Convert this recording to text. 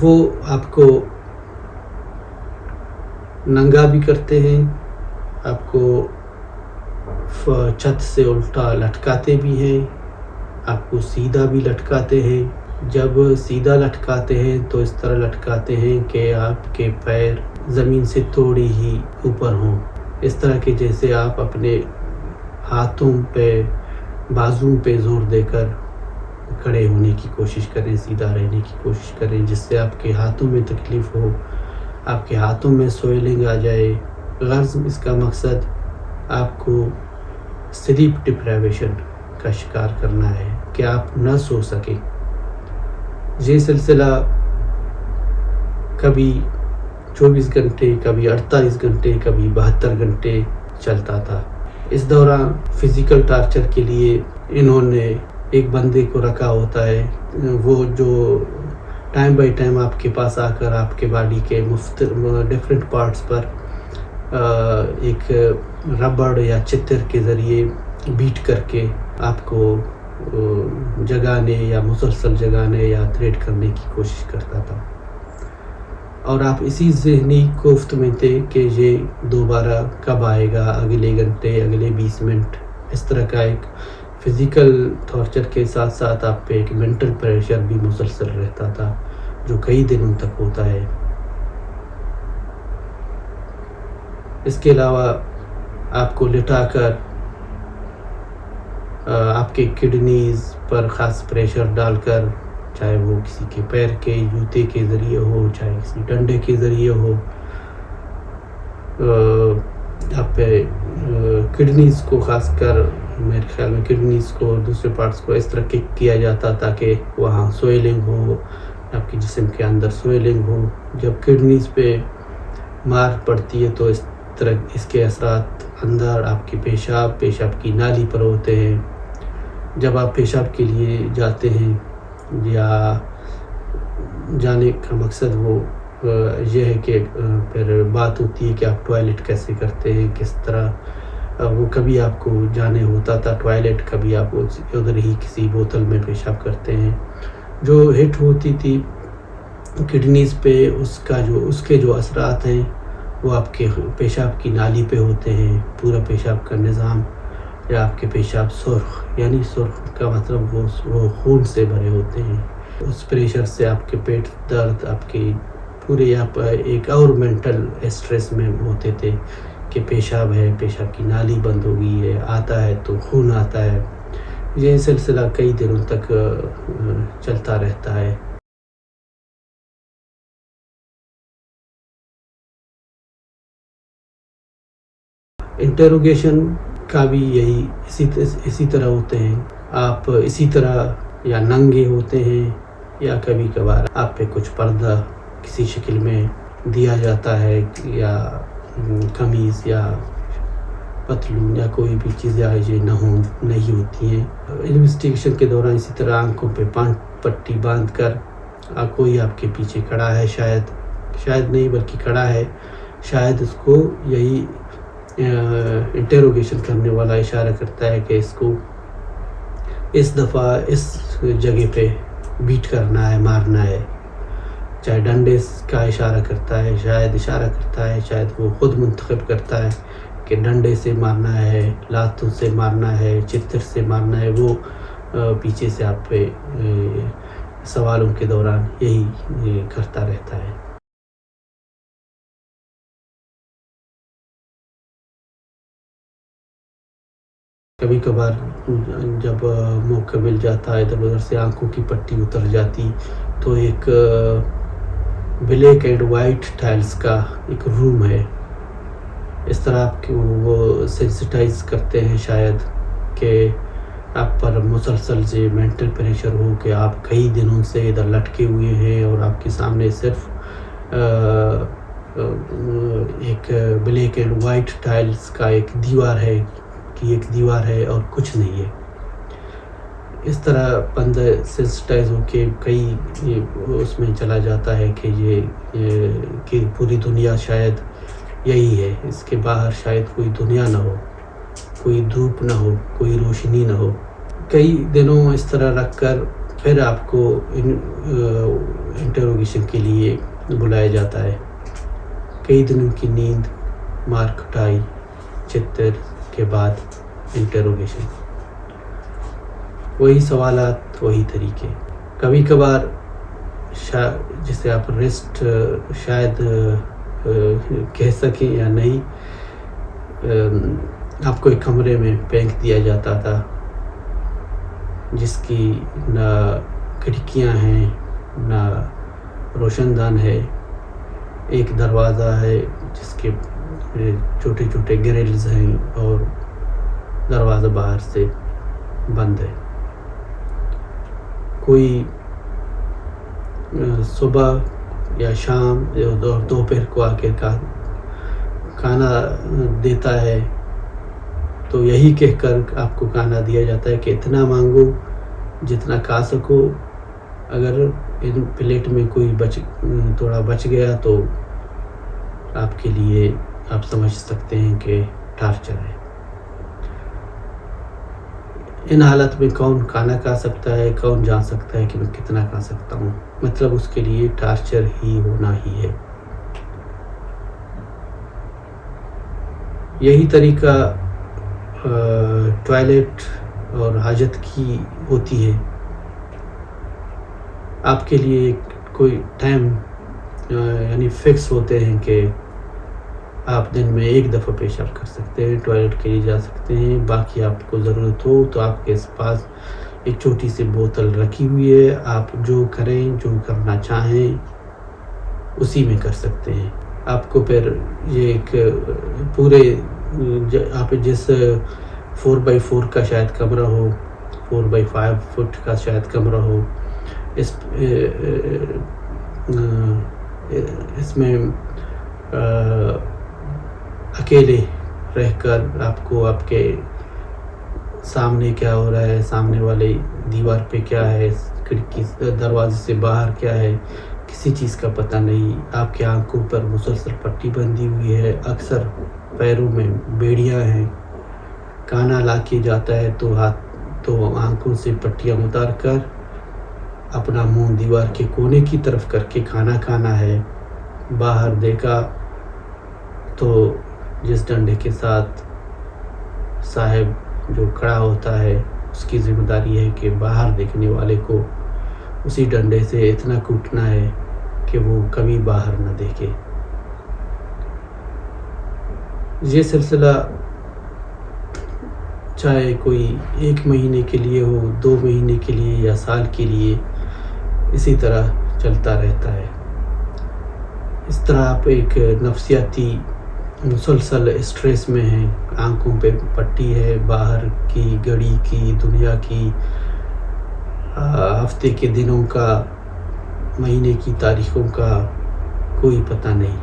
وہ آپ کو ننگا بھی کرتے ہیں، آپ کو چھت سے الٹا لٹکاتے بھی ہیں، آپ کو سیدھا بھی لٹکاتے ہیں۔ جب سیدھا لٹکاتے ہیں تو اس طرح لٹکاتے ہیں کہ آپ کے پیر زمین سے تھوڑی ہی اوپر ہوں، اس طرح کہ جیسے آپ اپنے ہاتھوں پہ بازو پہ زور دے کر کھڑے ہونے کی کوشش کریں، سیدھا رہنے کی کوشش کریں، جس سے آپ کے ہاتھوں میں تکلیف ہو، آپ کے ہاتھوں میں سویلنگ آ جائے۔ غرض اس کا مقصد آپ کو سلیپ ڈپریویشن کا شکار کرنا ہے کہ آپ نہ سو سکیں۔ یہ سلسلہ کبھی 24 گھنٹے، کبھی 48 گھنٹے، کبھی 72 گھنٹے چلتا تھا۔ اس دوران فزیکل ٹارچر کے لیے انہوں نے ایک بندے کو رکھا ہوتا ہے، وہ جو ٹائم بائی ٹائم آپ کے پاس آ کر آپ کے باڈی کے ڈفرینٹ پارٹس پر ایک ربڑ یا چتر کے ذریعے بیٹ کر کے آپ کو جگانے یا مسلسل جگانے یا تھریٹ کرنے کی کوشش کرتا تھا، اور آپ اسی ذہنی کوفت میں تھے کہ یہ دوبارہ کب آئے گا، اگلے گھنٹے، اگلے 20 منٹ۔ اس طرح کا ایک فزیکل ٹارچر کے ساتھ ساتھ آپ پہ ایک مینٹل پریشر بھی مسلسل رہتا تھا جو کئی دنوں تک ہوتا ہے۔ اس کے علاوہ آپ کو لٹا کر آپ کے کڈنیز پر خاص پریشر ڈال کر، چاہے وہ کسی کے پیر کے جوتے کے ذریعے ہو، چاہے کسی ڈنڈے کے ذریعے ہو، آپ پہ کڈنیز کو خاص کر میرے خیال میں کڈنیز کو اور دوسرے پارٹس کو اس طرح کک کیا جاتا تاکہ وہاں سویلنگ ہو، آپ کے جسم کے اندر سویلنگ ہو۔ جب کڈنیز پہ مار پڑتی ہے تو اس طرح اس کے اثرات اندر آپ کی پیشاب کی نالی پر ہوتے ہیں۔ جب آپ پیشاب کے لیے جاتے ہیں یا جانے کا مقصد وہ یہ ہے کہ پھر بات ہوتی ہے کہ آپ ٹوائلٹ کیسے کرتے ہیں، کس طرح وہ کبھی آپ کو جانے ہوتا تھا ٹوائلٹ، کبھی آپ ادھر ہی کسی بوتل میں پیشاب کرتے ہیں۔ جو ہٹ ہوتی تھی کڈنیز پہ، اس کے جو اثرات ہیں وہ آپ کے پیشاب کی نالی پہ ہوتے ہیں۔ پورا پیشاب کا نظام یا آپ کے پیشاب سرخ، یعنی سرخ کا مطلب وہ خون سے بھرے ہوتے ہیں۔ اس پریشر سے آپ کے پیٹ درد، آپ کے پورے آپ ایک اور مینٹل اسٹریس میں ہوتے تھے کہ پیشاب ہے، پیشاب کی نالی بند ہو گئی ہے، آتا ہے تو خون آتا ہے۔ یہ سلسلہ کئی دنوں تک چلتا رہتا ہے۔ انٹروگیشن کا بھی یہی اسی طرح ہوتے ہیں۔ آپ اسی طرح یا ننگے ہوتے ہیں یا کبھی کبھار آپ پہ کچھ پردہ کسی شکل میں دیا جاتا ہے، یا قمیض یا پتلون یا کوئی بھی چیز یہ نہیں ہوتی ہیں۔ انویسٹیگیشن کے دوران اسی طرح آنکھوں پہ پٹی باندھ کر کوئی آپ کے پیچھے کھڑا ہے، شاید نہیں بلکہ کھڑا ہے، شاید اس کو یہی انٹروگیشن کرنے والا اشارہ کرتا ہے کہ اس کو اس دفعہ اس جگہ پہ بیٹ کرنا ہے، مارنا ہے، چاہے ڈنڈے کا اشارہ کرتا ہے، شاید وہ خود منتخب کرتا ہے کہ ڈنڈے سے مارنا ہے، لاتوں سے مارنا ہے، چتر سے مارنا ہے۔ وہ پیچھے سے آپ پہ سوالوں کے دوران یہی کرتا رہتا ہے۔ کبھی کبھار جب موقع مل جاتا ہے ادھر ادھر سے آنکھوں کی پٹی اتر جاتی تو ایک بلیک اینڈ وائٹ ٹائلز کا ایک روم ہے، اس طرح آپ کو وہ سینسٹائز کرتے ہیں شاید کہ آپ پر مسلسل سے مینٹل پریشر ہو کہ آپ کئی دنوں سے ادھر لٹکے ہوئے ہیں اور آپ کے سامنے صرف ایک بلیک اینڈ وائٹ ٹائلز کا ایک دیوار ہے اور کچھ نہیں ہے۔ اس طرح بندہ سینسٹائز ہو کے کئی اس میں چلا جاتا ہے کہ پوری دنیا شاید یہی ہے، اس کے باہر شاید کوئی دنیا نہ ہو، کوئی دھوپ نہ ہو، کوئی روشنی نہ ہو۔ کئی دنوں اس طرح رکھ کر پھر آپ کو انٹروگیشن کے لیے بلایا جاتا ہے. کئی دنوں کی نیند، مار کٹائی، چتر کے بعد انٹروگیشن. وہی سوالات، وہی طریقے. کبھی کبھار جسے آپ ریسٹ شاید کہہ سکیں یا نہیں، آپ کو ایک کمرے میں پھینک دیا جاتا تھا جس کی نہ کھڑکیاں ہیں نہ روشن دان ہے. ایک دروازہ ہے جس کے چھوٹے چھوٹے گرلز ہیں اور دروازہ باہر سے بند ہے. کوئی صبح یا شام اور دوپہر کو آ کے کھانا دیتا ہے تو یہی کہہ کر آپ کو کھانا دیا جاتا ہے کہ اتنا مانگو جتنا کھا سکو. اگر ان پلیٹ میں کوئی تھوڑا بچ گیا تو آپ کے لیے آپ سمجھ سکتے ہیں کہ ٹارچر ہے. ان حالت میں کون کھانا کھا سکتا ہے، کون جان سکتا ہے کہ میں کتنا کھا سکتا ہوں؟ مطلب اس کے لیے ٹارچر ہی ہونا ہی ہے. یہی طریقہ ٹوائلٹ اور حاجت کی ہوتی ہے. آپ کے لیے کوئی ٹائم یعنی فکس ہوتے ہیں کہ آپ دن میں ایک دفعہ پیشاب کر سکتے ہیں، ٹوائلٹ کے لیے جا سکتے ہیں. باقی آپ کو ضرورت ہو تو آپ کے پاس ایک چھوٹی سی بوتل رکھی ہوئی ہے، آپ جو کریں، جو کرنا چاہیں اسی میں کر سکتے ہیں. آپ کو پھر یہ ایک پورے آپ جس 4x4 کا شاید کمرہ ہو، 4x5 فٹ کا شاید کمرہ ہو، اس میں اکیلے رہ کر آپ کو آپ کے سامنے کیا ہو رہا ہے، سامنے والے دیوار پہ کیا ہے، کھڑکی دروازے سے باہر کیا ہے، کسی چیز کا پتہ نہیں. آپ کے آنکھوں پر مسلسل پٹی بندھی ہوئی ہے، اکثر پیروں میں بیڑیاں ہیں. کھانا لا کے جاتا ہے تو آنکھوں سے پٹیاں اتار کر اپنا منہ دیوار کے کونے کی طرف کر کے کھانا ہے. باہر دیکھا تو جس ڈنڈے کے ساتھ صاحب جو کھڑا ہوتا ہے اس کی ذمہ داری ہے کہ باہر دیکھنے والے کو اسی ڈنڈے سے اتنا کوٹنا ہے کہ وہ کبھی باہر نہ دیکھے. یہ سلسلہ چاہے کوئی 1 مہینے کے لیے ہو، 2 مہینے کے لیے یا سال کے لیے، اسی طرح چلتا رہتا ہے. اس طرح آپ ایک نفسیاتی مسلسل اسٹریس میں ہیں. آنکھوں پہ پٹی ہے، باہر کی گھڑی کی، دنیا کی، ہفتے کے دنوں کا، مہینے کی تاریخوں کا کوئی پتہ نہیں.